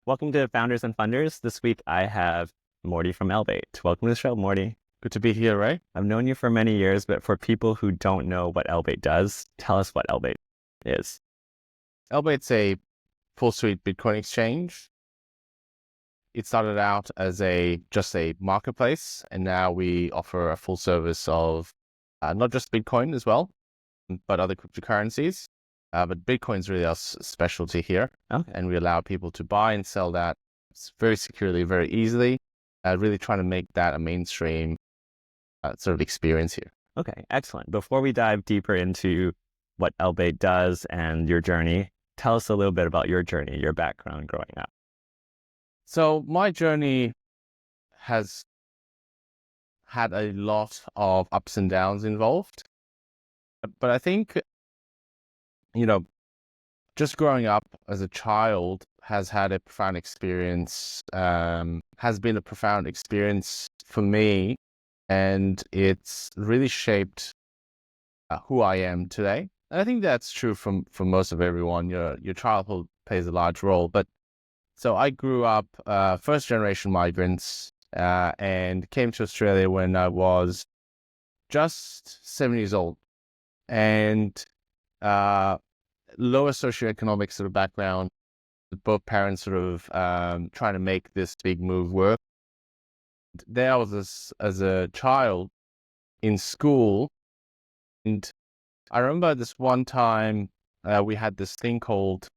Welcome to Founders and Funders. This week I have Morty from Elbaite. Welcome to the show, Morty. Good to be here, right? I've known you for many years, but for people who don't know what Elbaite does, tell us what Elbaite is. Elbaite's a full suite Bitcoin exchange. It started out as just a marketplace, and now we offer a full service of not just Bitcoin as well, but other cryptocurrencies. But Bitcoin's really our specialty here, Okay. and we allow people to buy and sell that very securely, very easily. Really trying to make that a mainstream sort of experience here. Okay, excellent. Before we dive deeper into what Elbaite does and your journey, tell us a little bit about your journey, your background growing up. So my journey has had a lot of ups and downs involved. But I think, just growing up as a child has had a profound experience, has been a profound experience for me. And it's really shaped who I am today. And I think that's true for most of everyone. Your childhood plays a large role. But so I grew up first generation migrants and came to Australia when I was just 7 years old. And lower socioeconomic sort of background, both parents sort of trying to make this big move work. There I was as a child in school, and I remember this one time we had this thing called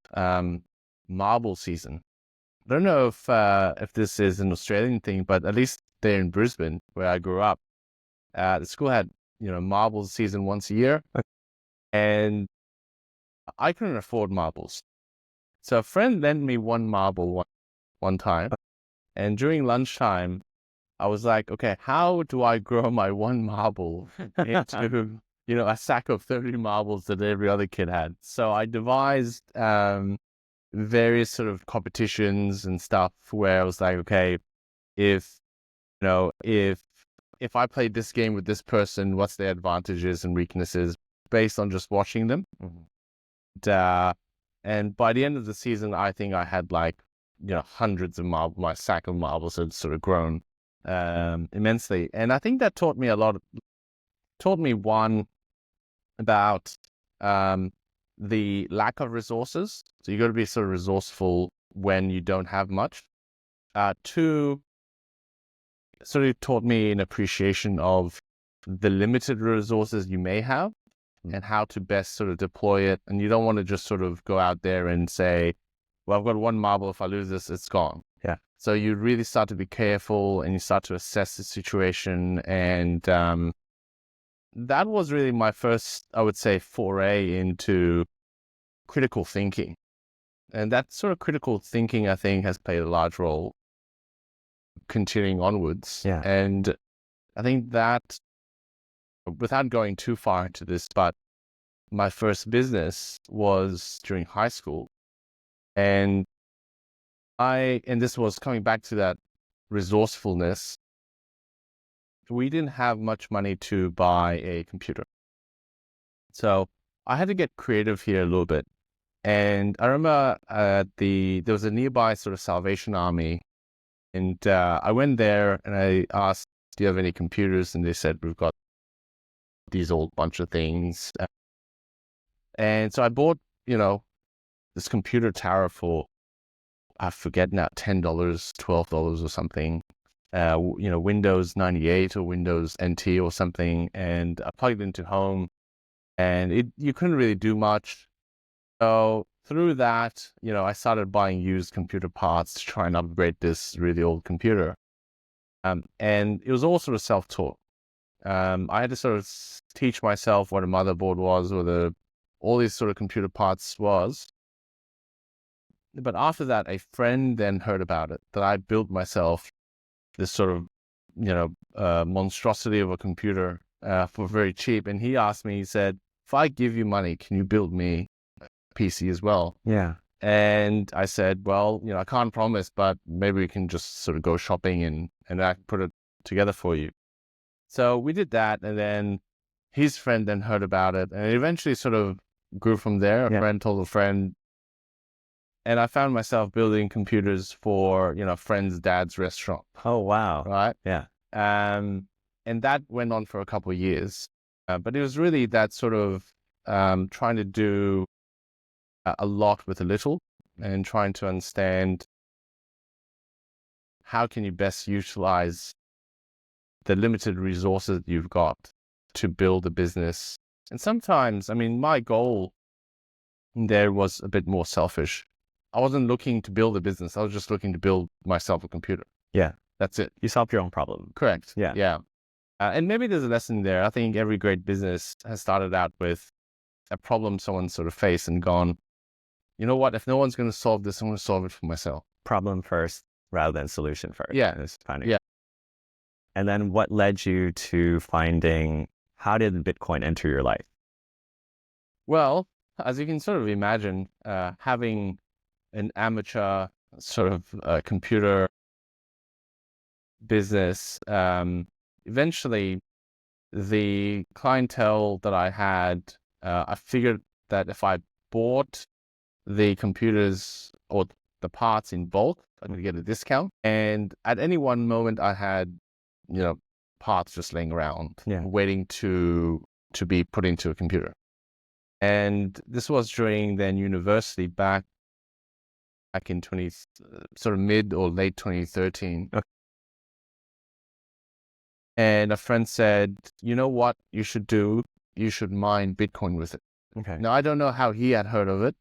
marble season. I don't know if this is an Australian thing, but at least there in Brisbane, where I grew up, the school had marble season once a year, and I couldn't afford marbles. So a friend lent me one marble one time, and during lunchtime, I was like, okay, how do I grow my one marble into, a sack of 30 marbles that every other kid had? So I devised various sort of competitions and stuff where I was like, okay, if I played this game with this person, what's their advantages and weaknesses based on just watching them? And by the end of the season, I think I had hundreds of marbles. My sack of marbles had sort of grown immensely. And I think that taught me a lot. Taught me one about the lack of resources. So you got to be sort of resourceful when you don't have much. Two, sort of taught me an appreciation of the limited resources you may have and how to best sort of deploy it. And you don't want to just sort of go out there and say, well, I've got one marble. If I lose this, it's gone. Yeah. So you really start to be careful and you start to assess the situation. And that was really my first, I would say, foray into critical thinking. And that sort of critical thinking, I think, has played a large role continuing onwards. Yeah. And I think that, without going too far into this, but my first business was during high school. And this was coming back to that resourcefulness. We didn't have much money to buy a computer. So I had to get creative here a little bit. And I remember there was a nearby sort of Salvation Army. And I went there and I asked, do you have any computers? And they said, we've got these old bunch of things. And so I bought, this computer tower for, I forget now, $10, $12 or something. Windows 98 or Windows NT or something. And I plugged it into home and you couldn't really do much. So through that, I started buying used computer parts to try and upgrade this really old computer. And it was all sort of self-taught. I had to sort of teach myself what a motherboard was, or all these sort of computer parts was. But after that, a friend then heard about it, that I built myself this sort of, monstrosity of a computer for very cheap. And he asked me, he said, if I give you money, can you build me a PC as well? Yeah. And I said, well, I can't promise, but maybe we can just sort of go shopping and I can put it together for you. So we did that, and then his friend then heard about it, and it eventually sort of grew from there. A friend told a friend, And I found myself building computers for, a friend's dad's restaurant, Oh, wow. right? Yeah. And that went on for a couple of years. But it was really that sort of trying to do a lot with a little and trying to understand how can you best utilize the limited resources that you've got to build a business. And sometimes, I mean, my goal there was a bit more selfish. I wasn't looking to build a business. I was just looking to build myself a computer. Yeah. That's it. You solve your own problem. Correct. Yeah. Yeah. And maybe there's a lesson there. I think every great business has started out with a problem someone sort of faced and gone, you know what? If no one's going to solve this, I'm going to solve it for myself. Problem first rather than solution first. Yeah. It's funny. Yeah. And then what led you to finding, how did Bitcoin enter your life? Well, as you can sort of imagine, having an amateur sort of computer business, eventually the clientele that I had, I figured that if I bought the computers or the parts in bulk, I could get a discount. And at any one moment, I had, parts just laying around, waiting to be put into a computer. And this was during then university back in sort of mid or late 2013. Okay. And a friend said, you know what you should do? You should mine Bitcoin with it. Okay. Now, I don't know how he had heard of it.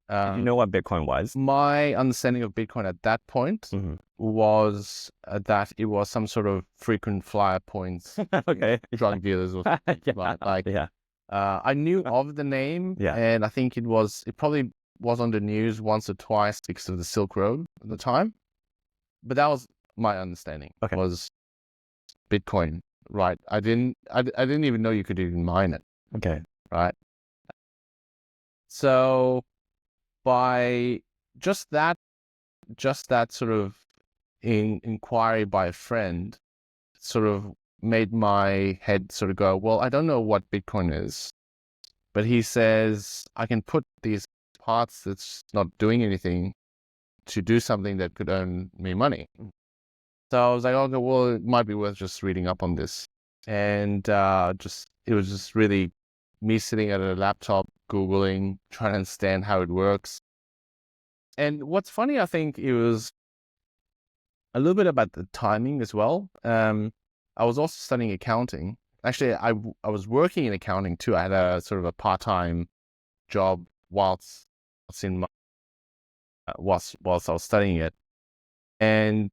Did you know what Bitcoin was? My understanding of Bitcoin at that point was that it was some sort of frequent flyer points, Okay. drug dealers or yeah. I knew of the name, and I think it probably was on the news once or twice because of the Silk Road at the time. But that was my understanding. Okay. Was Bitcoin, right? I didn't even know you could even mine it. Okay. Right. So by just that sort of inquiry by a friend sort of made my head sort of go, well, I don't know what Bitcoin is, but he says I can put these parts that's not doing anything to do something that could earn me money. So I was like, okay, well, it might be worth just reading up on this. And it was just really me sitting at a laptop, Googling, trying to understand how it works. And what's funny, I think it was a little bit about the timing as well. I was also studying accounting. Actually, I was working in accounting too. I had a sort of a part-time job whilst I was studying it. And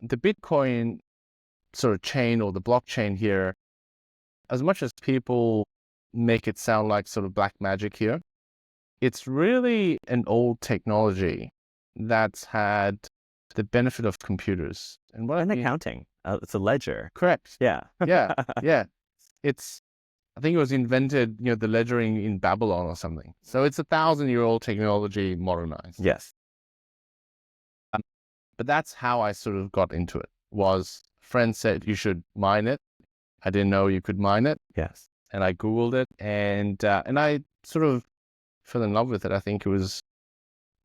the Bitcoin sort of chain or the blockchain here, as much as people make it sound like sort of black magic here, it's really an old technology that's had the benefit of computers. And what accounting. It's a ledger. Correct. Yeah. Yeah. I think it was invented, the ledgering in Babylon or something. So it's 1,000-year-old technology modernized. Yes. But that's how I sort of got into it. Was friend said you should mine it. I didn't know you could mine it. Yes. And I Googled it, and I sort of fell in love with it. I think it was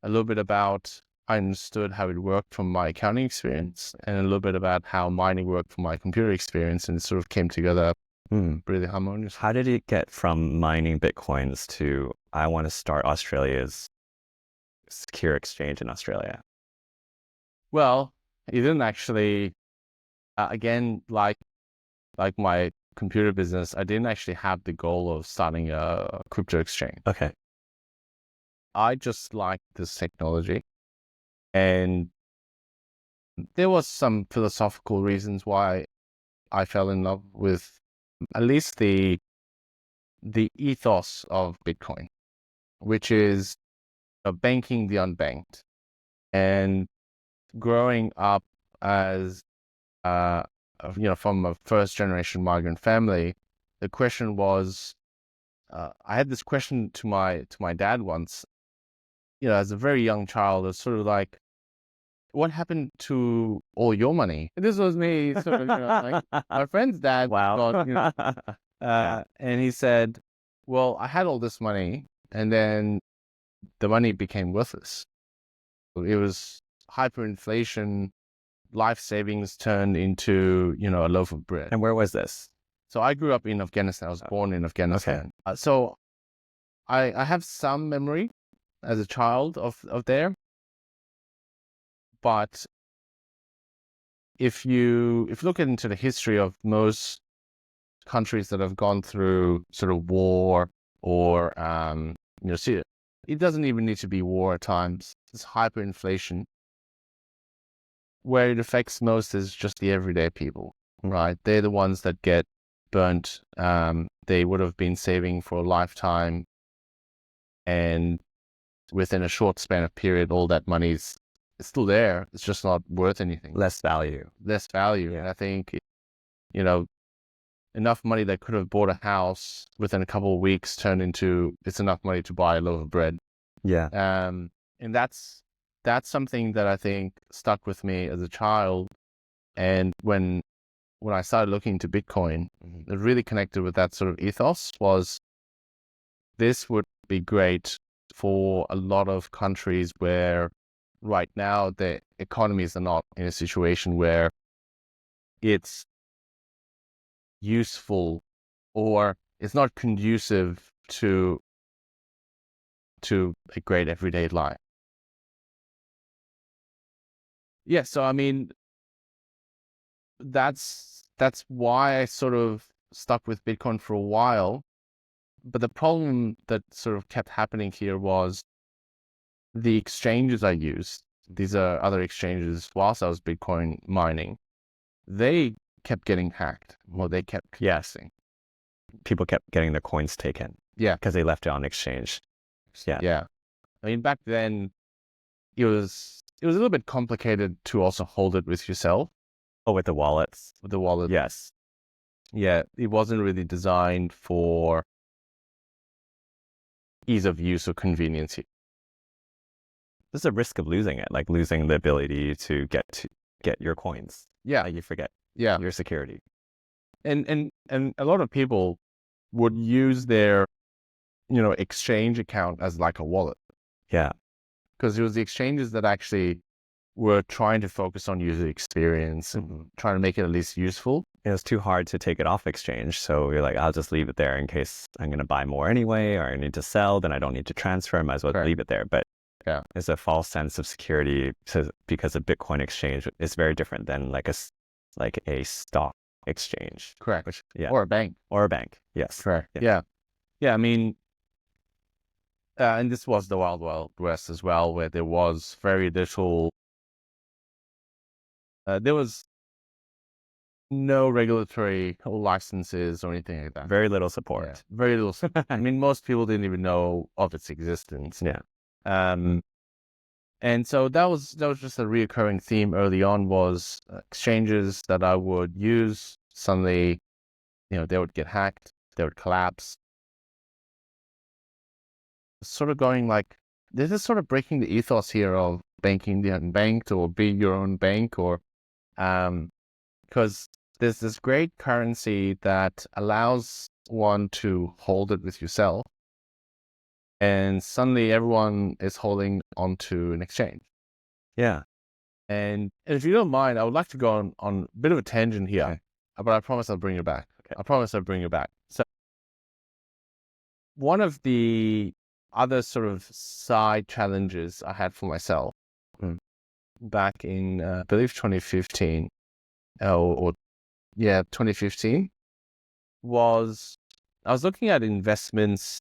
a little bit about, I understood how it worked from my accounting experience and a little bit about how mining worked from my computer experience, and it sort of came together really harmonious. How did it get from mining Bitcoins to, I want to start Australia's secure exchange in Australia? Well, it didn't actually, again, like my computer business, I didn't actually have the goal of starting a crypto exchange. Okay. I just liked this technology, and there was some philosophical reasons why I fell in love with at least the ethos of Bitcoin, which is banking the unbanked. And growing up as from a first generation migrant family, the question was, I had this question to my dad once, as a very young child. It's sort of like, what happened to all your money? And this was me sort of, like my friend's dad. Wow. And he said, well, I had all this money and then the money became worthless. It was hyperinflation, life savings turned into, a loaf of bread. And where was this? So I grew up in Afghanistan. I was born in Afghanistan. So I have some memory as a child of there. But if you look into the history of most countries that have gone through sort of war or, see, it doesn't even need to be war at times. It's hyperinflation. Where it affects most is just the everyday people, right? They're the ones that get burnt. They would have been saving for a lifetime, and within a short span of period, all that money's still there. It's just not worth anything. Less value. Yeah. And I think, enough money that could have bought a house within a couple of weeks turned into it's enough money to buy a loaf of bread. Yeah. And that's something that I think stuck with me as a child. And when I started looking into Bitcoin, it really connected with that sort of ethos. Was this would be great for a lot of countries where right now the economies are not in a situation where it's useful or it's not conducive to a great everyday life. Yeah, so I mean, that's why I sort of stuck with Bitcoin for a while. But the problem that sort of kept happening here was the exchanges I used. These are other exchanges whilst I was Bitcoin mining. They kept getting hacked. Well, they kept collapsing. People kept getting their coins taken. Yeah. Because they left it on exchange. Yeah. I mean, back then, it was a little bit complicated to also hold it with yourself. Oh, with the wallets? With the wallet. Yes. Yeah, it wasn't really designed for ease of use or convenience. There's a risk of losing it, like losing the ability to get your coins. Yeah. Like you forget Yeah. your security. And a lot of people would use their, exchange account as like a wallet. Yeah. Because it was the exchanges that actually were trying to focus on user experience and trying to make it at least useful. It was too hard to take it off exchange. So you're like, I'll just leave it there in case I'm going to buy more anyway, or I need to sell, then I don't need to transfer. I might as well leave it there. But yeah, there's a false sense of security because a Bitcoin exchange is very different than like a stock exchange. Correct. Or a bank. Yes. Correct. Yeah. I mean, and this was the Wild Wild West as well, where there was very little. There was no regulatory licenses or anything like that. Very little support. Yeah, very little. I mean, most people didn't even know of its existence. Yeah. And so that was just a reoccurring theme early on, was exchanges that I would use. Suddenly, they would get hacked, they would collapse. Sort of going like, this is sort of breaking the ethos here of banking the unbanked, or be your own bank, or because there's this great currency that allows one to hold it with yourself. And suddenly everyone is holding onto an exchange. Yeah. And if you don't mind, I would like to go on a bit of a tangent here, okay, but I promise I'll bring you back. Okay. I promise I'll bring you back. So one of the other sort of side challenges I had for myself back in, I believe 2015, 2015, was I was looking at investments,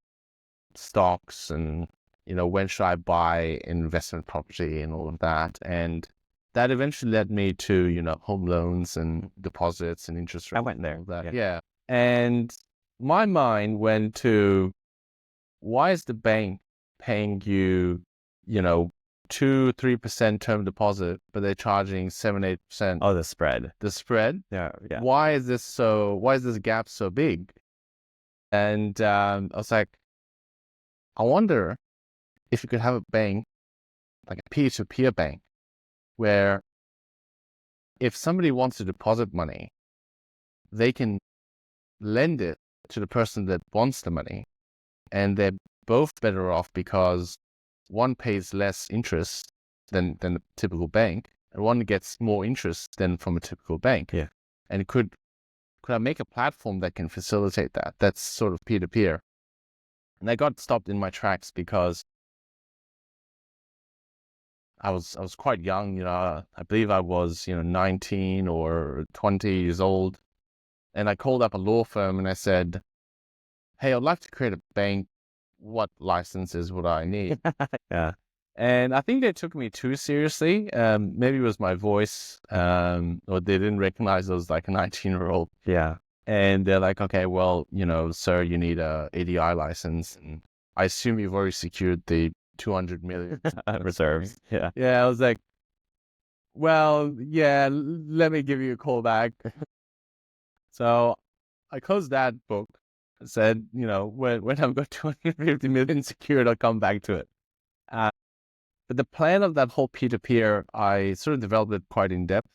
stocks, and when should I buy investment property and all of that, and that eventually led me to home loans and deposits and interest rates. I went there. Yeah. And my mind went to, why is the bank paying you 2-3% term deposit, but they're charging 7-8%? Oh, the spread. Yeah. Why is this gap so big? And I was like, I wonder if you could have a bank, like a peer-to-peer bank, where if somebody wants to deposit money, they can lend it to the person that wants the money, and they're both better off because one pays less interest than a typical bank, and one gets more interest than from a typical bank. Yeah. And could I make a platform that can facilitate that? That's sort of peer to peer. And I got stopped in my tracks because I was quite young. I believe I was 19 or 20 years old, and I called up a law firm and I said, "Hey, I'd like to create a bank. What licenses would I need?" Yeah. And I think they took me too seriously. Maybe it was my voice, or they didn't recognize I was like a 19-year-old. Yeah. And they're like, "Okay, well, sir, you need a ADI license, and I assume you've already secured the 200 million Reserves. Yeah. Yeah, I was like, "Well, yeah, let me give you a call back." So I closed that book. Said, when I've got 250 million secured, I'll come back to it. But the plan of that whole peer-to-peer, I sort of developed it quite in depth.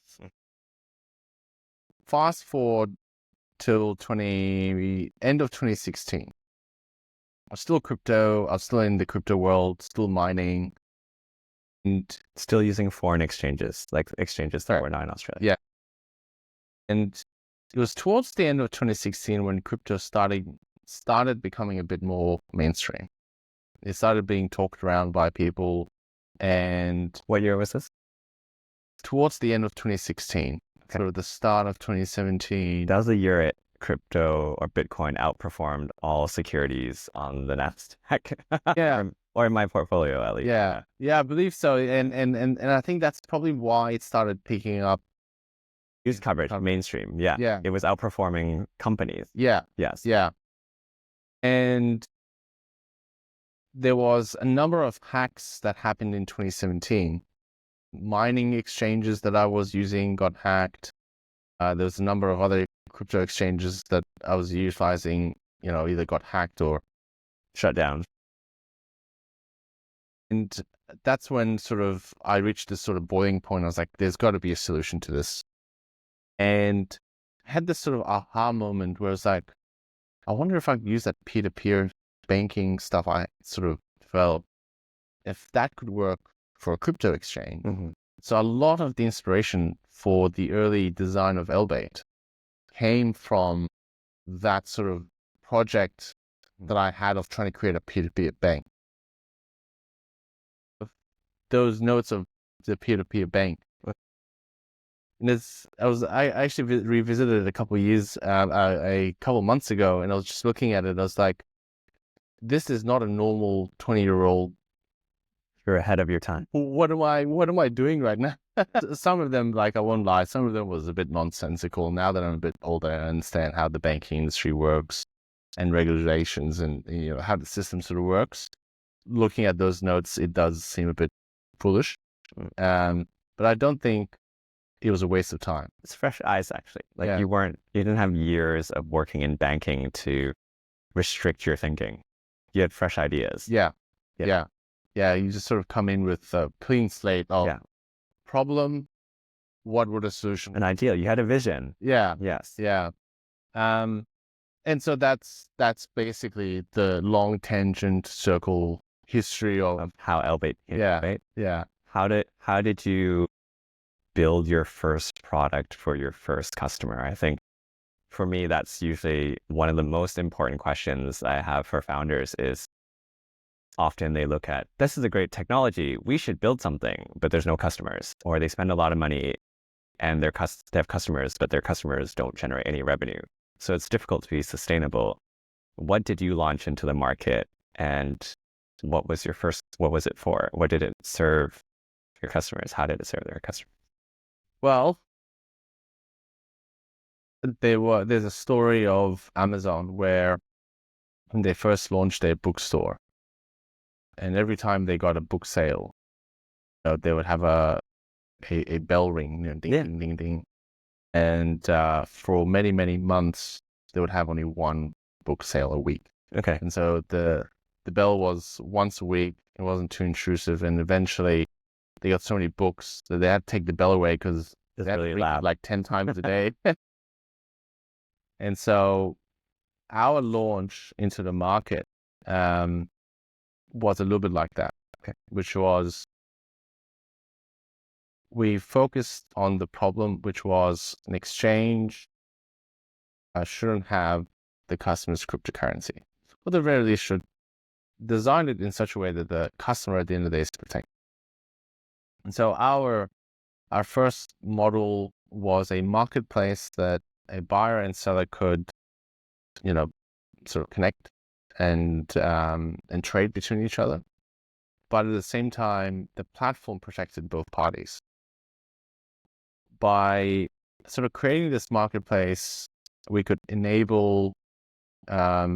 Fast forward till end of 2016. I was still crypto. I was still in the crypto world, still mining. And Still using foreign exchanges, like exchanges that Right. were not in Australia. Yeah. And it was towards the end of 2016 when crypto started becoming a bit more mainstream. It started being talked around by people. And What year was this? towards the end of 2016, Okay. sort of the start of 2017. That was the year crypto or Bitcoin outperformed all securities on the Nasdaq. Yeah. Or in my portfolio, at least. Yeah, I believe so. And I think that's probably why it started picking up. News coverage, mainstream. Yeah. Yeah. It was outperforming companies. Yeah. Yes. Yeah. And there was a number of hacks that happened in 2017. Mining exchanges that I was using got hacked. There was a number of other crypto exchanges that I was utilizing, either got hacked or Shut down. And that's when sort of I reached this sort of boiling point. I was like, there's got to be a solution to this. And I had this sort of aha moment where it's like, I wonder if I could use that peer-to-peer banking stuff I sort of developed, if that could work for a crypto exchange. Mm-hmm. So a lot of the inspiration for the early design of Elbaite came from that sort of project that I had of trying to create a peer-to-peer bank. Those notes of the peer-to-peer bank. And I actually revisited it a couple of months ago, and I was just looking at it. I was like, this is not a normal 20-year-old. You're ahead of your time. What am I doing right now? Some of them, like, I won't lie, some of them was a bit nonsensical. Now that I'm a bit older, I understand how the banking industry works and regulations and, how the system sort of works. Looking at those notes, it does seem a bit foolish. But I don't think it was a waste of time. It's fresh eyes, actually. Like Yeah. you didn't have years of working in banking to restrict your thinking. You had fresh ideas. Yeah. Yeah. You just sort of come in with a clean slate of Yeah. problem. What would a solution? An ideal. You had a vision. Yeah. Yes. Yeah. And so that's basically the long tangent circle history of how Elbaite came. Yeah. Right? Yeah. How did you build your first product for your first customer? I think for me, that's usually one of the most important questions I have for founders is often they look at, this is a great technology, we should build something, but there's no customers, or they spend a lot of money and they have customers, but their customers don't generate any revenue. So it's difficult to be sustainable. What did you launch into the market, and what was it for? What did it serve your customers? How did it serve their customers? Well, there's a story of Amazon where when they first launched their bookstore, and every time they got a book sale, they would have a bell ring, ding, ding, ding, ding. And for many, many months, they would have only one book sale a week. Okay. And so the bell was once a week. It wasn't too intrusive. And eventually they got so many books that they had to take the bell away because It's they had to really ring it loud. like 10 times a day. And so our launch into the market was a little bit like that, Okay. which was we focused on the problem, which was an exchange shouldn't have the customer's cryptocurrency. Or the very least should design it in such a way that the customer at the end of the day is protected. And so our first model was a marketplace that a buyer and seller could, sort of connect and trade between each other. But at the same time, the platform protected both parties. By sort of creating this marketplace, we could enable a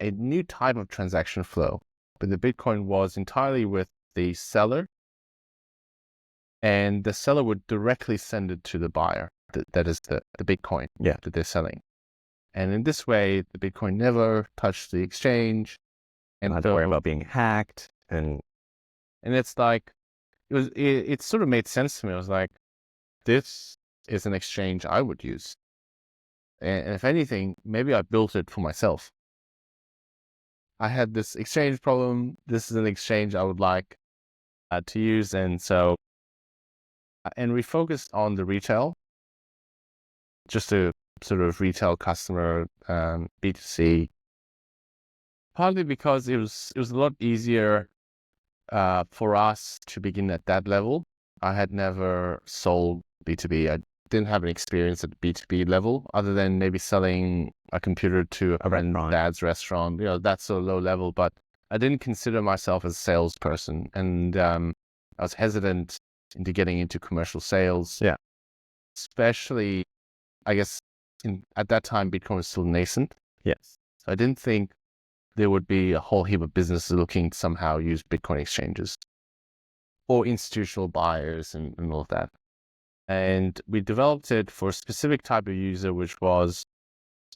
new type of transaction flow. But the Bitcoin was entirely with the seller, and the seller would directly send it to the buyer. That is the Bitcoin that they're selling. And in this way, the Bitcoin never touched the exchange. And not worry about being hacked. And it's like, it sort of made sense to me. I was like, this is an exchange I would use. And if anything, maybe I built it for myself. I had this exchange problem. This is an exchange I would like to use. And we focused on the retail, just a sort of retail customer, B2C, partly because it was a lot easier for us to begin at that level. I had never sold B2B. I didn't have an experience at B2B level, other than maybe selling a computer to a friend's dad's restaurant. That's a low level, but I didn't consider myself as a salesperson. And I was hesitant into getting into commercial sales. Yeah. Especially, I guess, at that time, Bitcoin was still nascent. Yes. So I didn't think there would be a whole heap of businesses looking to somehow use Bitcoin exchanges or institutional buyers and all of that. And we developed it for a specific type of user, which was,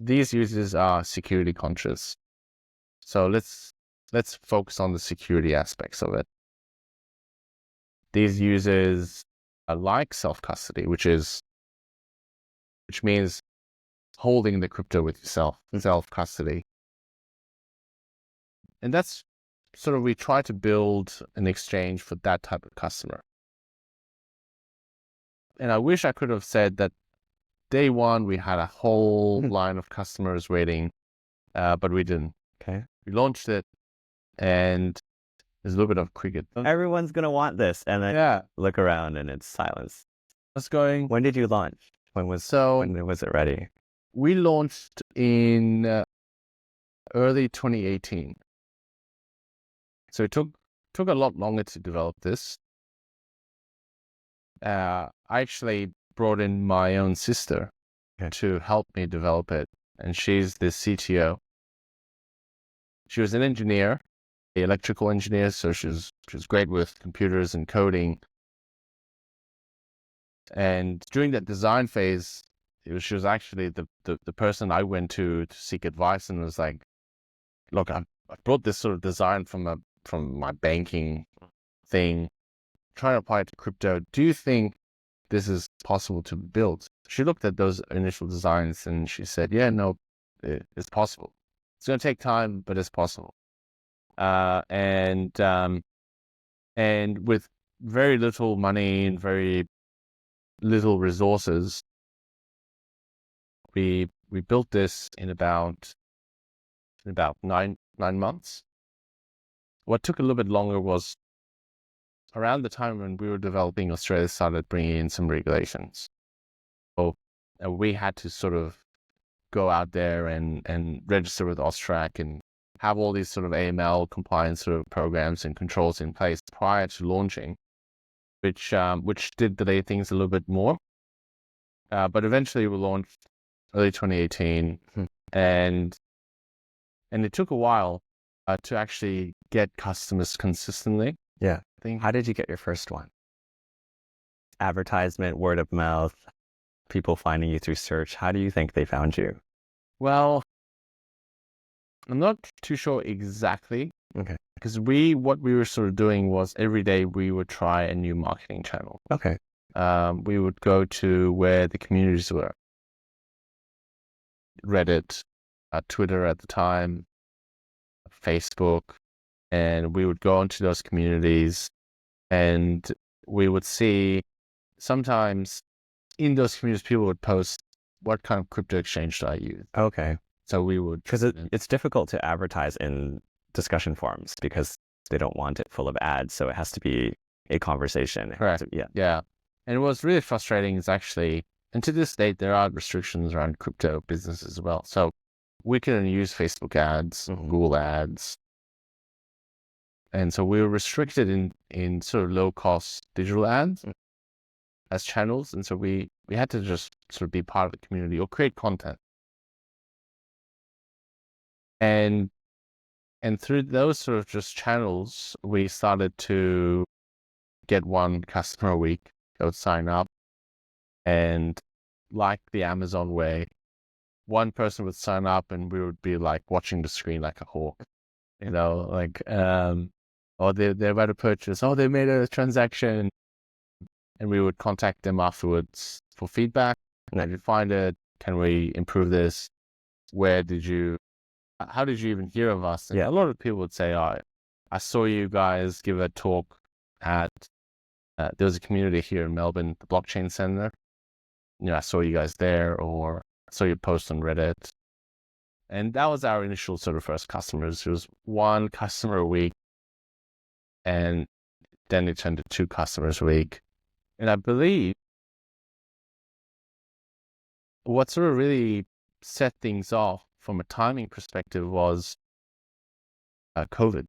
these users are security conscious. So let's focus on the security aspects of it. These users like self-custody, which means holding the crypto with yourself, self-custody. And that's sort of, we try to build an exchange for that type of customer. And I wish I could have said that day one, we had a whole line of customers waiting, but we didn't. Okay. We launched it, and there's a little bit of cricket. Everyone's going to want this. And then look around and it's silence. What's going? When did you launch? When was it ready? We launched in early 2018. So it took a lot longer to develop this. I actually brought in my own sister to help me develop it, and she's the CTO. She was an engineer, an electrical engineer, so she was great with computers and coding. And during that design phase, she was actually the person I went to seek advice, and was like, "Look, I brought this sort of design from my banking thing, trying to apply it to crypto. Do you think this is possible to build?" She looked at those initial designs and she said, "Yeah, no, it's possible. It's going to take time, but it's possible." And with very little money and very little resources, we built this in about 9 months. What took a little bit longer was, around the time when we were developing, Australia started bringing in some regulations. So we had to sort of go out there and register with Austrac and have all these sort of AML compliance sort of programs and controls in place prior to launching, which did delay things a little bit more. But eventually we launched early 2018, and it took a while to actually get customers consistently. Yeah. How did you get your first one? Advertisement, word of mouth, people finding you through search. How do you think they found you? Well, I'm not too sure exactly. Okay. Because what we were sort of doing was, every day we would try a new marketing channel. Okay. We would go to where the communities were. Reddit, Twitter at the time, Facebook, and we would go into those communities, and we would see sometimes in those communities, people would post, what kind of crypto exchange do I use? Okay. So we would, Because it's difficult to advertise in discussion forums because they don't want it full of ads. So it has to be a conversation. correct. Yeah. Yeah. And what's really frustrating is actually, and to this date, there are restrictions around crypto business as well. So we couldn't use Facebook ads, Google ads. And so we were restricted in sort of low cost digital ads as channels. And so we had to just sort of be part of the community or create content. And through those sort of just channels, we started to get one customer a week that would sign up. And like the Amazon way, one person would sign up and we would be like watching the screen like a hawk, like, or they're about to purchase, they made a transaction. And we would contact them afterwards for feedback. How did you find it? Can we improve this? How did you even hear of us? And a lot of people would say, I saw you guys give a talk at, there was a community here in Melbourne, the Blockchain Center. I saw you guys there, or I saw your post on Reddit. And that was our initial sort of first customers. It was one customer a week. And then it turned to 2 customers a week. And I believe what sort of really set things off from a timing perspective was COVID.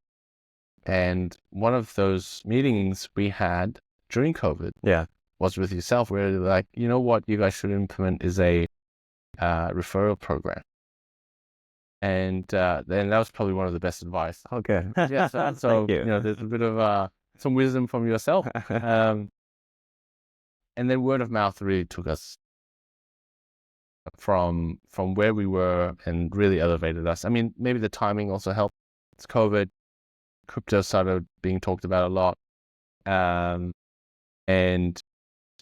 And one of those meetings we had during COVID was with yourself, where you're like, you know what you guys should implement is a referral program. And then that was probably one of the best advice. Okay. Yeah. So there's a bit of some wisdom from yourself. And then word of mouth really took us from where we were and really elevated us. I mean, maybe the timing also helped. It's COVID. Crypto started being talked about a lot. And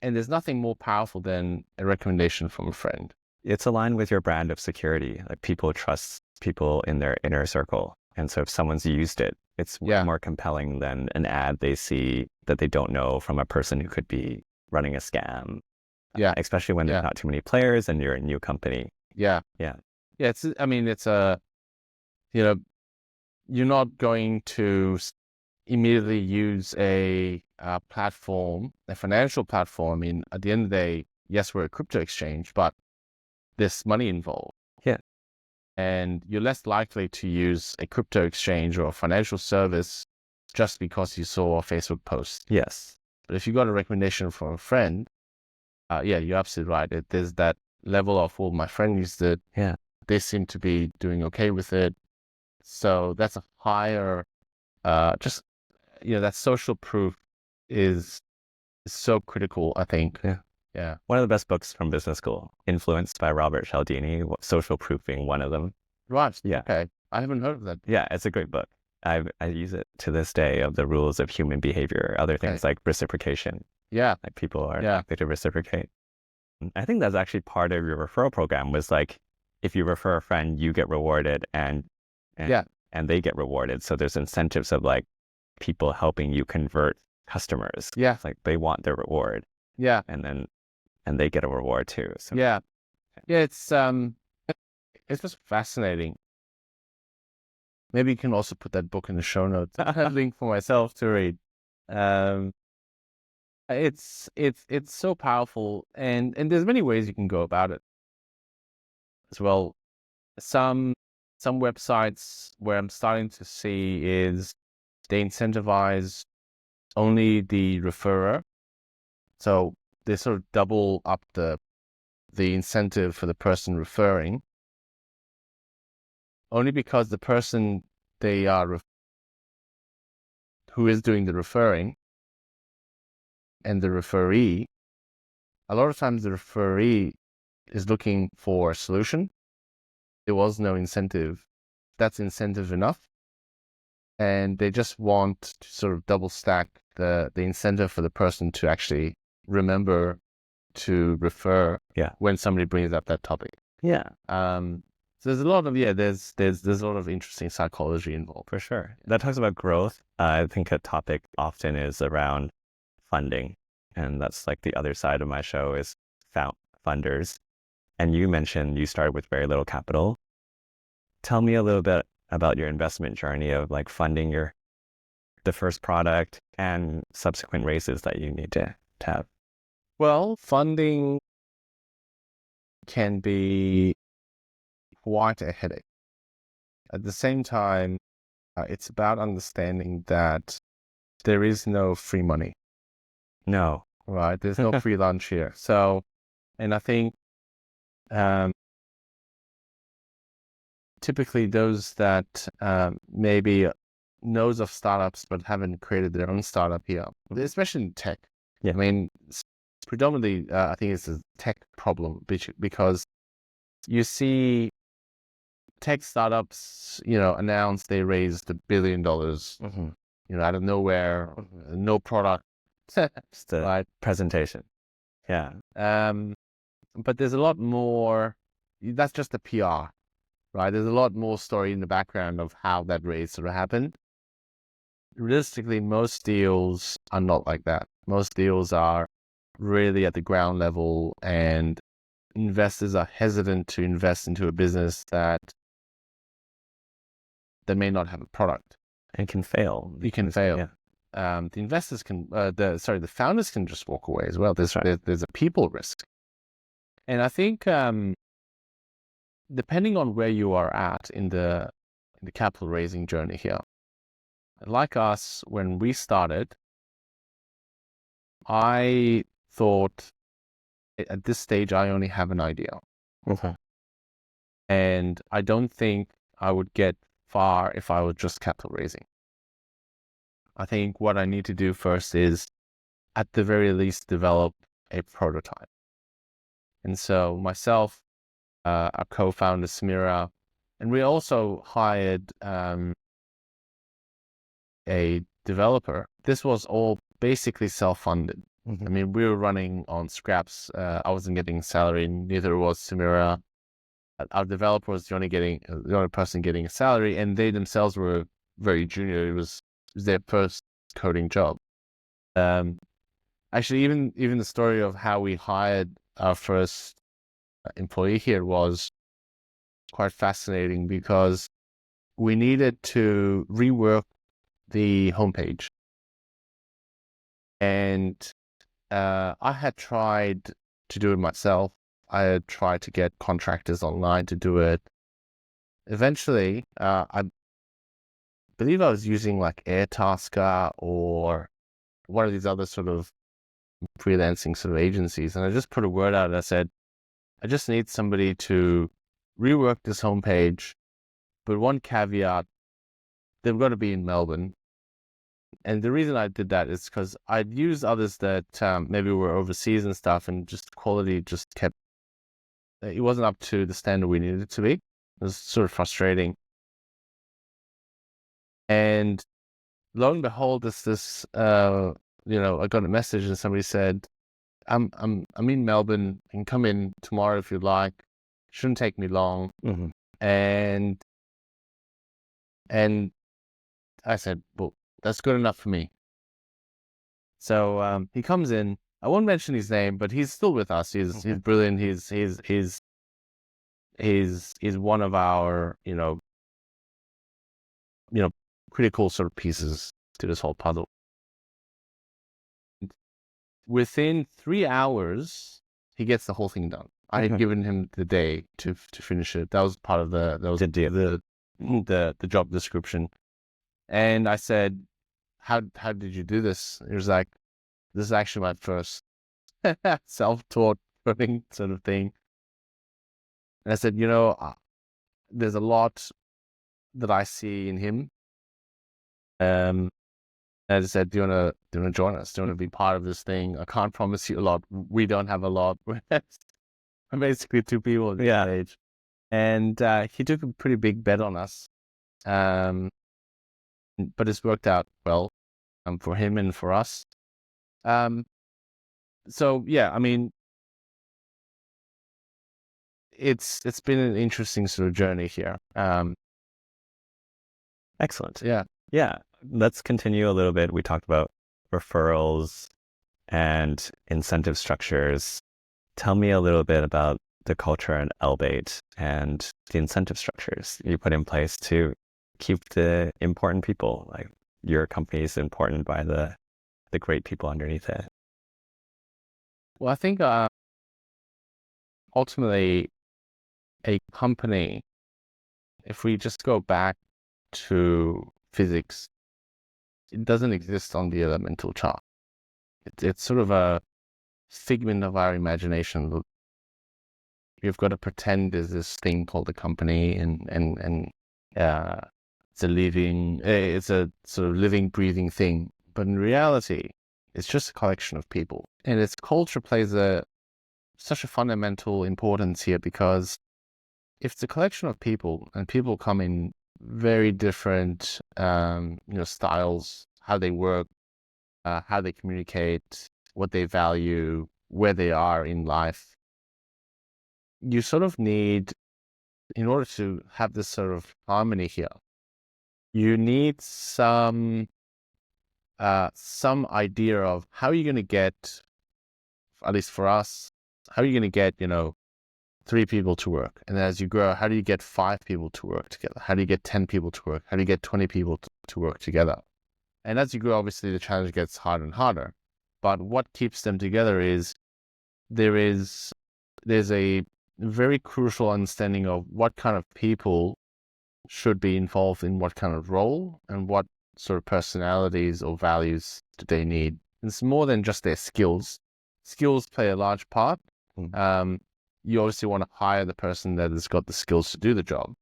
there's nothing more powerful than a recommendation from a friend. It's aligned with your brand of security. Like, people trust people in their inner circle. And so if someone's used it, it's more compelling than an ad they see that they don't know from a person who could be running a scam. Yeah. Especially when there's not too many players and you're a new company. Yeah. It's you're not going to immediately use a platform, a financial platform. I mean, at the end of the day, yes, we're a crypto exchange, but there's money involved. Yeah. And you're less likely to use a crypto exchange or a financial service just because you saw a Facebook post. Yes. But if you got a recommendation from a friend, you're absolutely right. There's that level of, well, my friend used it. Yeah. They seem to be doing okay with it. So that's a higher, that social proof is so critical, I think. Yeah. One of the best books from business school, influenced by Robert Cialdini, Social Proof being one of them. Right. Yeah. Okay. I haven't heard of that. Yeah, it's a great book. I use it to this day, of the rules of human behavior, other things like reciprocation. Yeah. Like, people are likely to reciprocate. I think that's actually part of your referral program, was like, if you refer a friend, you get rewarded and they get rewarded. So there's incentives of like people helping you convert customers. Yeah. It's like they want their reward. Yeah. And they get a reward too. So. Yeah. It's just fascinating. Maybe you can also put that book in the show notes. A link for myself to read. It's so powerful, and there's many ways you can go about it as well. Some websites where I'm starting to see is they incentivize only the referrer. So they sort of double up the incentive for the person referring, only because the person they are who is doing the referring and the referee, a lot of times the referee is looking for a solution. There was no incentive. That's incentive enough. And they just want to sort of double stack the incentive for the person to actually remember to refer when somebody brings up that topic. Yeah. So there's a lot of there's a lot of interesting psychology involved. For sure. That talks about growth. I think a topic often is around funding. And that's like the other side of my show is funders. And you mentioned you started with very little capital. Tell me a little bit about your investment journey of like funding the first product and subsequent raises that you need to have. Well, funding can be quite a headache. At the same time, it's about understanding that there is no free money. No. Right? There's no free lunch here. So, and I think typically those that maybe knows of startups but haven't created their own startup here, especially in tech. Yeah. I mean, predominantly, I think it's a tech problem because you see tech startups, announce they raised $1 billion, out of nowhere, no product, just a right? Presentation. Yeah. But there's a lot more. That's just the PR, right? There's a lot more story in the background of how that raise sort of happened. Realistically, most deals are not like that. Most deals are really at the ground level, and investors are hesitant to invest into a business that may not have a product. It can fail. You can fail. Yeah. The investors can, the founders can just walk away as well. There's a people risk. And I think depending on where you are at in the capital raising journey here, like us, when we started, I thought at this stage I only have an idea. Okay. And I don't think I would get far if I was just capital raising. I think what I need to do first is, at the very least, develop a prototype. And so myself, our co-founder Samira, and we also hired a developer. This was all basically self-funded. I mean, we were running on scraps. I wasn't getting salary, neither was Samira. Our developer was the only person getting a salary, and they themselves were very junior. It was their first coding job. Actually, even the story of how we hired our first employee here was quite fascinating, because we needed to rework the homepage. And I had tried to do it myself. I had tried to get contractors online to do it. Eventually, I believe I was using like Airtasker or one of these other sort of freelancing sort of agencies. And I just put a word out and I said, I just need somebody to rework this homepage. But one caveat, they've got to be in Melbourne. And the reason I did that is because I'd used others that maybe were overseas and stuff, and just quality just it wasn't up to the standard we needed it to be. It was sort of frustrating. And lo and behold, I got a message and somebody said, I'm in Melbourne, and come in tomorrow if you'd like. Shouldn't take me long. And I said, well, that's good enough for me. So he comes in. I won't mention his name, but he's still with us. He's brilliant. He's one of our critical sort of pieces to this whole puzzle. Within 3 hours, he gets the whole thing done. I had given him the day to finish it. That was part of the job description. And I said, how did you do this? He was like, this is actually my first self-taught coding sort of thing. And I said, there's a lot that I see in him. And I just said, do you want to join us? Do you want to be part of this thing? I can't promise you a lot. We don't have a lot. We're basically two people at this stage. And he took a pretty big bet on us. But it's worked out well for him and for us. So yeah, I mean, it's been an interesting sort of journey here. Excellent. Yeah. Yeah. Let's continue a little bit. We talked about referrals and incentive structures. Tell me a little bit about the culture in Elbaite and the incentive structures you put in place to keep the important people. Like your company is important by the great people underneath it. Well, I think ultimately a company, if we just go back to physics, it doesn't exist on the elemental chart. It's sort of a figment of our imagination. You've got to pretend there's this thing called a company, and it's a sort of living, breathing thing. But in reality, it's just a collection of people, and its culture plays such a fundamental importance here, because if it's a collection of people and people come in very different, styles, how they work, how they communicate, what they value, where they are in life, you sort of need, in order to have this sort of harmony here, you need some idea of how you're going to get, at least for us, how are you going to get, 3 people to work? And then as you grow, how do you get 5 people to work together? How do you get 10 people to work? How do you get 20 people to work together? And as you grow, obviously the challenge gets harder and harder. But what keeps them together is there's a very crucial understanding of what kind of people should be involved in what kind of role, and what sort of personalities or values do they need. It's more than just their skills. Skills play a large part. You obviously want to hire the person that has got the skills to do the job.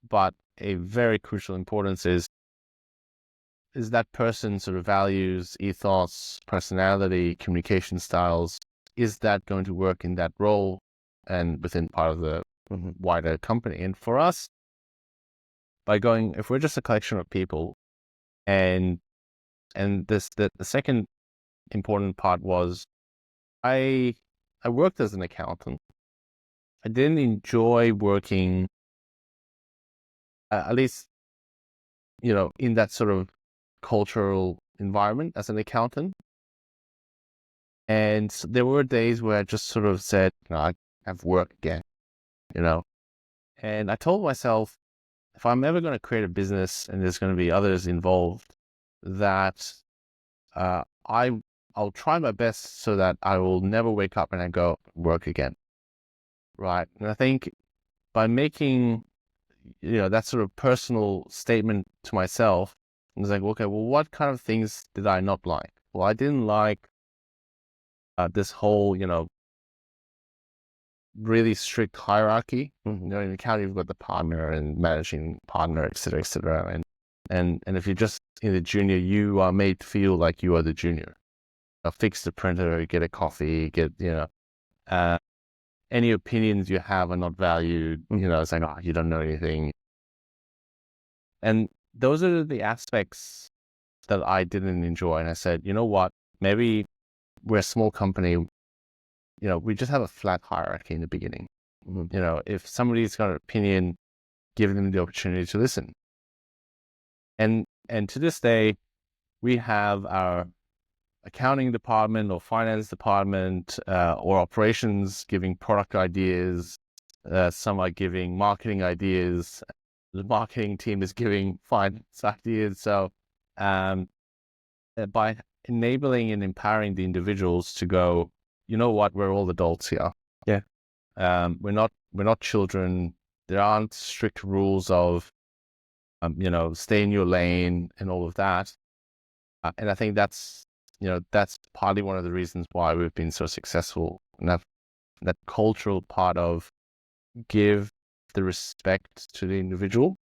But a very crucial importance is that person sort of values, ethos, personality, communication styles. Is that going to work in that role and within part of the wider company? And for us, if we're just a collection of people, and the second important part was, I worked as an accountant. I didn't enjoy working, at least, in that sort of cultural environment as an accountant. And there were days where I just sort of said, I have work again, And I told myself, if I'm ever going to create a business and there's going to be others involved, that I'll try my best so that I will never wake up and I go work again. Right. And I think by making, that sort of personal statement to myself, I was like, okay, well, what kind of things did I not like? Well, I didn't like this whole, really strict hierarchy. In accounting, you've got the partner and managing partner, et cetera, et cetera. And if you're just in the junior, you are made to feel like you are the junior. Fix the printer, get a coffee, any opinions you have are not valued. It's like, you don't know anything. And those are the aspects that I didn't enjoy. And I said, you know what, maybe we're a small company, we just have a flat hierarchy in the beginning. If somebody's got an opinion, give them the opportunity to listen. And to this day, we have our accounting department or finance department or operations giving product ideas. Some are giving marketing ideas. The marketing team is giving finance ideas. So by enabling and empowering the individuals to go, you know what, we're all adults here. Yeah. We're not children. There aren't strict rules of, stay in your lane and all of that. And I think that's partly one of the reasons why we've been so successful. And that cultural part of give the respect to the individual,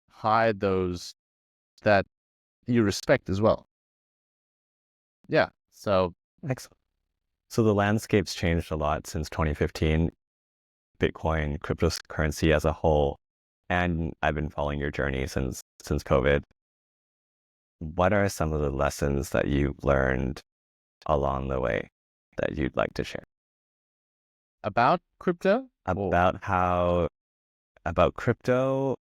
hire those that you respect as well. Yeah. So Excellent. So the landscape's changed a lot since 2015, Bitcoin, cryptocurrency as a whole, and I've been following your journey since COVID. What are some of the lessons that you've learned along the way that you'd like to share? About crypto? About crypto,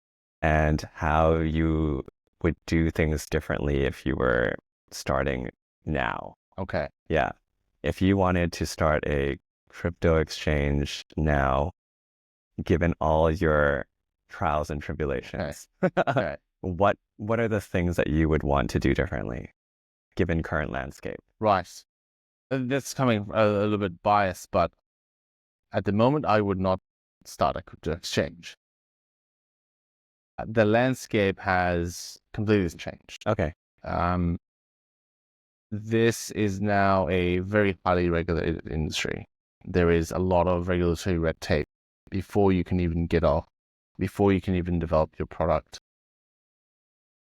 and how you would do things differently if you were starting now. Okay. Yeah. If you wanted to start a crypto exchange now, given all your trials and Okay. tribulations, Okay. what are the things that you would want to do differently, given current landscape? Right. That's coming a little bit biased, but at the moment, I would not start a crypto exchange. The landscape has completely changed. Okay. Um, this is now a very highly regulated industry. There is a lot of regulatory red tape before you can even get off, before you can even develop your product.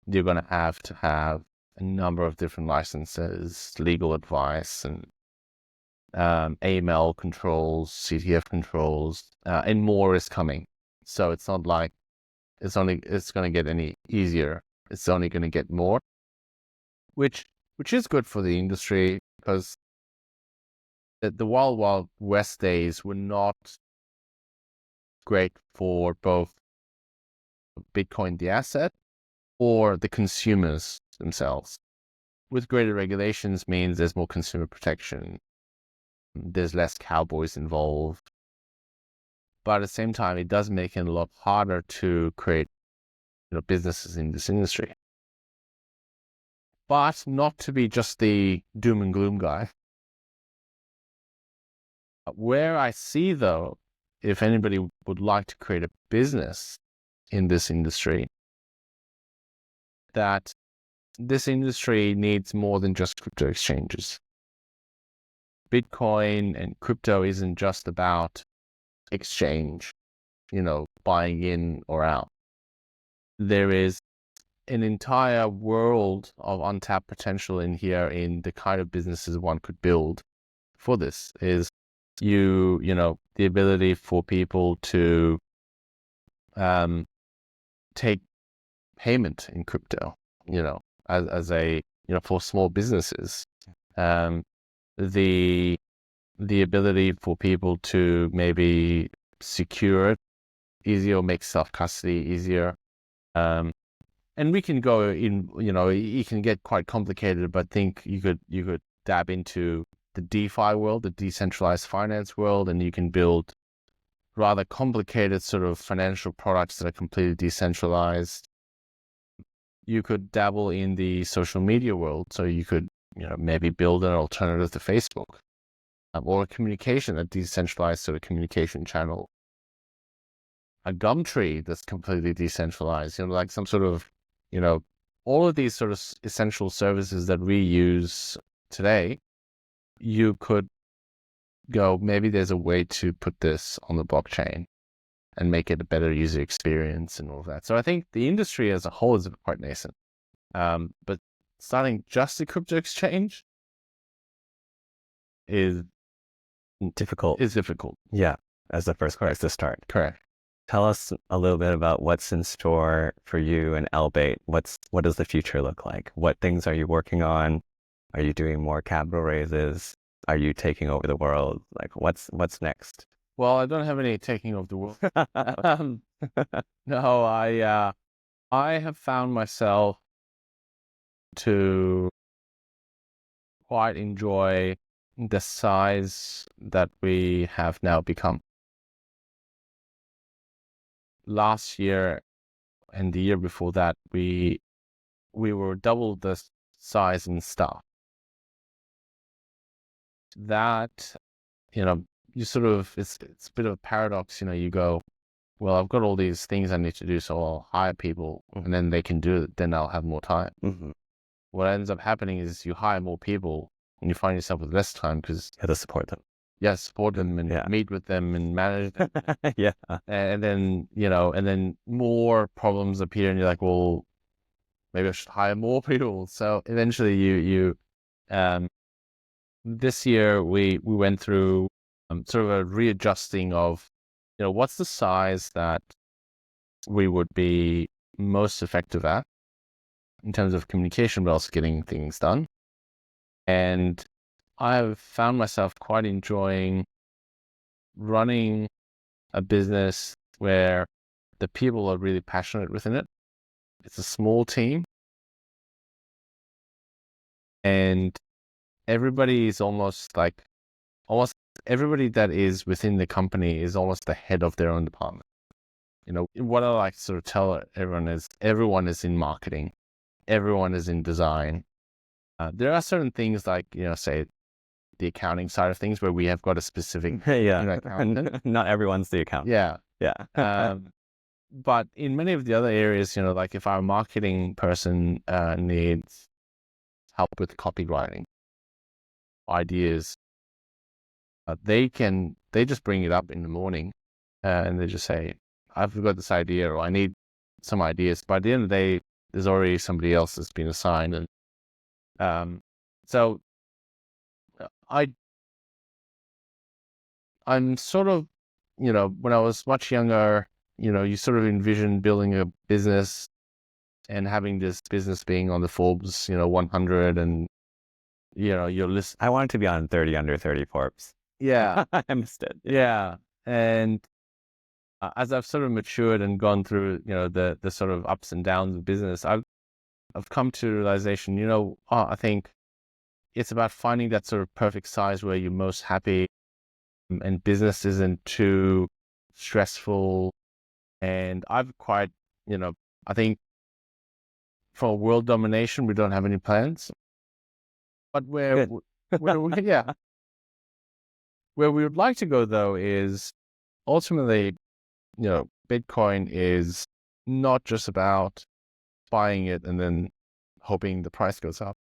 You're going to have a number of different licenses, legal advice, and AML controls, CTF controls, and more is coming. So it's not like it's going to get any easier. It's only going to get more, which is good for the industry because the Wild West days were not great for both Bitcoin, the asset, or the consumers themselves. With greater regulations means there's more consumer protection. There's less cowboys involved. But at the same time, it does make it a lot harder to create businesses in this industry. But not to be just the doom and gloom guy. Where I see, though, if anybody would like to create a business in this industry, that this industry needs more than just crypto exchanges. Bitcoin and crypto isn't just about exchange, buying in or out. There is an entire world of untapped potential in here in the kind of businesses one could build for this. Is the ability for people to take payment in crypto, as a, for small businesses. The ability for people to maybe secure it easier, make self-custody easier. And we can go in, it can get quite complicated, but I think you could dab into the DeFi world, the decentralized finance world, and you can build rather complicated sort of financial products that are completely decentralized. You could dabble in the social media world. So you could, maybe build an alternative to Facebook, or a decentralized sort of communication channel. A Gumtree that's completely decentralized, like some sort of, all of these sort of essential services that we use today. You could go, maybe there's a way to put this on the blockchain and make it a better user experience and all of that. So I think the industry as a whole is quite nascent. But starting just a crypto exchange is difficult. Yeah, as the first place to start. Correct. Tell us a little bit about what's in store for you and Elbaite. What does the future look like? What things are you working on? Are you doing more capital raises? Are you taking over the world? Like, what's next? Well, I don't have any taking over the world. No, I have found myself to quite enjoy the size that we have now become. Last year and the year before that, we were double the size in staff. That, you sort of, it's a bit of a paradox, you go, well, I've got all these things I need to do, so I'll hire people and then they can do it, then I'll have more time. Mm-hmm. What ends up happening is you hire more people and you find yourself with less time because you have to support them. Yeah, support them and meet with them and manage them. Yeah. And then, and then more problems appear and you're like, well, maybe I should hire more people. So eventually you this year we went through sort of a readjusting of, what's the size that we would be most effective at in terms of communication, but also getting things done. And I've found myself quite enjoying running a business where the people are really passionate within it. It's a small team. And everybody is almost everybody that is within the company is almost the head of their own department. What I like to sort of tell everyone is in marketing, everyone is in design. There are certain things like, say the accounting side of things where we have got a specific accountant. Not everyone's the accountant. Yeah. Yeah. But in many of the other areas, like if our marketing person needs help with copywriting ideas, they just bring it up in the morning, and they just say, I've got this idea, or I need some ideas. By the end of the day, there's already somebody else that's been assigned. And so I'm sort of, when I was much younger, you sort of envision building a business and having this business being on the Forbes, 100, and, your list. I wanted to be on 30 under 30 Forbes. Yeah. I missed it. Yeah. And as I've sort of matured and gone through, the sort of ups and downs of business, I've come to the realization, I think it's about finding that sort of perfect size where you're most happy, and business isn't too stressful. And I've quite, I think for world domination, we don't have any plans. But where we would like to go, though, is ultimately, Bitcoin is not just about buying it and then hoping the price goes up.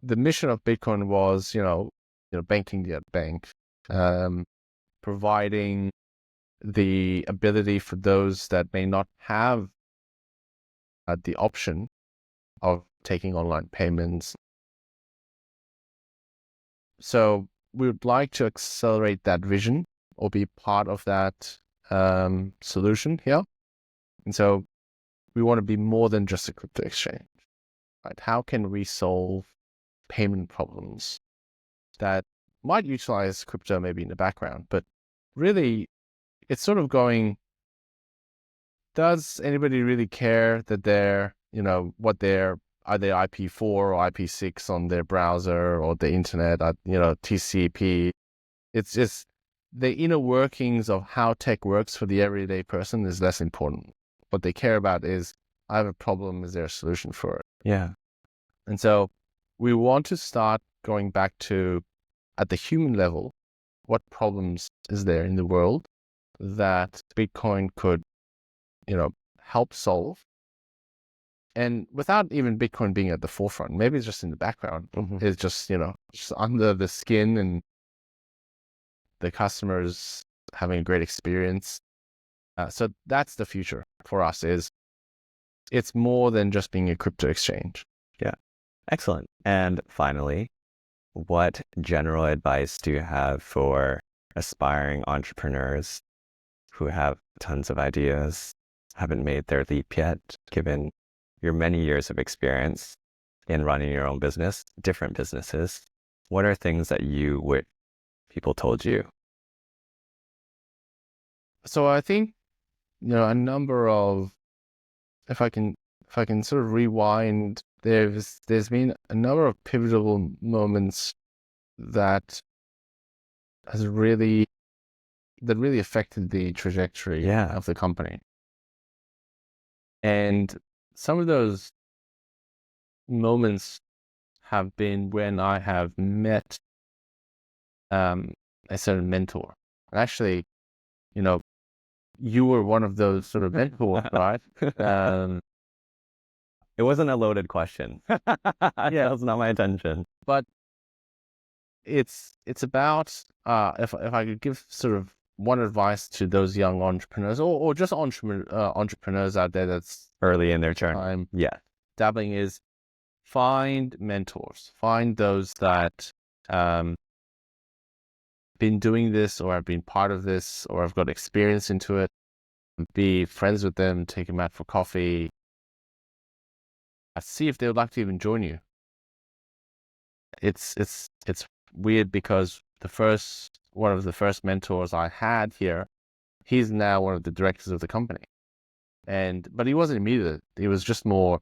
The mission of Bitcoin was, banking the bank, providing the ability for those that may not have the option of taking online payments. So we would like to accelerate that vision or be part of that solution here. And so we want to be more than just a crypto exchange, right? How can we solve payment problems that might utilize crypto maybe in the background, but really it's sort of going, does anybody really care that they're, what they're, are they IP4 or IP6 on their browser or the internet, TCP? It's just the inner workings of how tech works for the everyday person is less important. What they care about is, I have a problem, is there a solution for it? Yeah. And so we want to start going back to, at the human level, what problems is there in the world that Bitcoin could, help solve? And without even Bitcoin being at the forefront, maybe it's just in the background. Mm-hmm. It's just, just under the skin, and the customers having a great experience. So that's the future for us. It's more than just being a crypto exchange. Yeah. Excellent. And finally, what general advice do you have for aspiring entrepreneurs who have tons of ideas, haven't made their leap yet, given your many years of experience in running your own business, different businesses? What are things that you wish people told you? So I think, a number of, if I can sort of rewind, there's been a number of pivotal moments that really affected the trajectory of the company. And some of those moments have been when I have met a certain mentor. And actually, you were one of those sort of mentors, right? It wasn't a loaded question. That was not my intention. But it's about, if I could give sort of one advice to those young entrepreneurs, or just entrepreneurs out there that's early in their journey, dabbling, is find mentors, find those that been doing this or have been part of this or have got experience into it. Be friends with them, take them out for coffee, see if they would like to even join you. It's weird because one of the first mentors I had here, he's now one of the directors of the company. But he wasn't immediate. He was just more,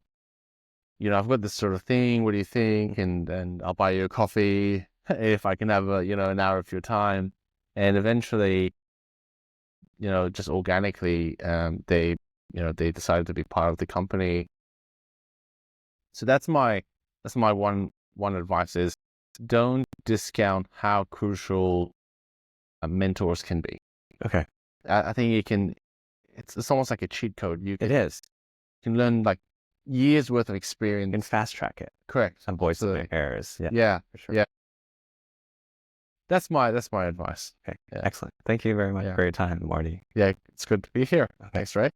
I've got this sort of thing. What do you think? And I'll buy you a coffee if I can have an hour of your time. And eventually, just organically, they decided to be part of the company. So that's my one advice is don't discount how crucial mentors can be. Okay. I think it's almost like a cheat code. It is. Can learn like years worth of You experience. can fast track it. Correct. Avoid some Absolutely. errors. Yeah. Yeah. For sure. Yeah. That's my advice. Okay. Yeah. Excellent. Thank you very much Yeah. for your time, Morty. Yeah. It's good to be here. Okay. Thanks, Ray.